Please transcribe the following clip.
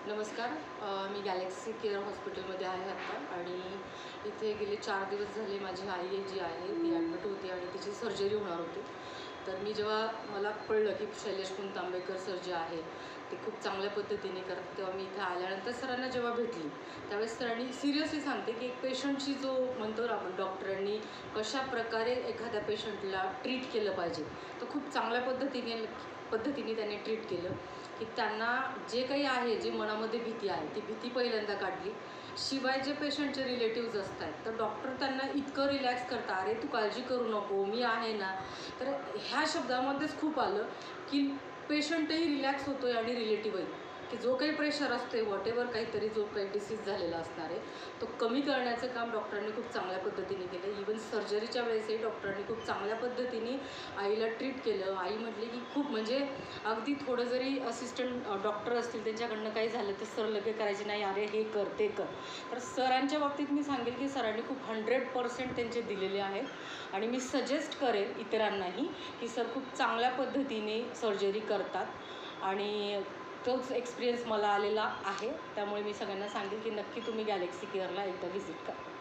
नमस्कार. मी Galaxy care हॉस्पिटलमध्ये आहे आत्ता आणि इथे गेले 4 दिवस झाले माझी आई जी आहे ती ॲडमिट होती आणि तिची सर्जरी होणार होती. तर जेव्हा मला कळलं की शैलेश पुणतांबेकर सर जे आहे ते खूप चांगल्या पद्धतीने करतात, तेव्हा मी इथे आल्यानंतर सरांना जेव्हा भेटली त्यावेळेस सरांनी सिरियसली सांगते की एक पेशंटची जो म्हणतो ना आपण डॉक्टरांनी कशा प्रकारे एखाद्या पेशंटला ट्रीट केलं पाहिजे, तर खूप चांगल्या पद्धतीने त्यांनी ट्रीट केलं की त्यांना जे काही आहे, जे मनामध्ये भीती आहे ती भीती पहिल्यांदा काढली. शिवाय जे पेशंटचे रिलेटिव्ज असतात तर डॉक्टर त्यांना इतकं रिलॅक्स करतात, अरे तू काळजी करू नको, मी आहे ना. तर ह्या शब्दामध्येच खूप आलं की पेशंटही रिलॅक्स होतो आहे आणि रिलेटिव्हही, की जो काही प्रेशर असतो व्हॉटेवर काहीतरी जो काही डिसीज झालेला असणार आहे तो कमी करण्याचं काम डॉक्टरांनी खूप चांगल्या पद्धतीने केलं. इवन सर्जरीच्या वेळेसही डॉक्टरांनी खूप चांगल्या पद्धतीने आईला ट्रीट केलं. आई म्हटली की खूप म्हणजे अगदी थोडं जरी असिस्टंट डॉक्टर असतील त्यांच्याकडनं काही झालं तर सर लगेच करायचे नाही, अरे हे कर ते कर. तर सरांच्या बाबतीत मी सांगेल की सरांनी खूप 100% त्यांचे दिलेले आहेत आणि मी सजेस्ट करेल इतरांनाही की सर खूप चांगल्या पद्धतीने सर्जरी करतात आणि तोच एक्सपिरियन्स मला आलेला आहे. त्यामुळे मी सगळ्यांना सांगेल की नक्की तुम्ही गॅलेक्सी केअरला एकदा व्हिजिट करा.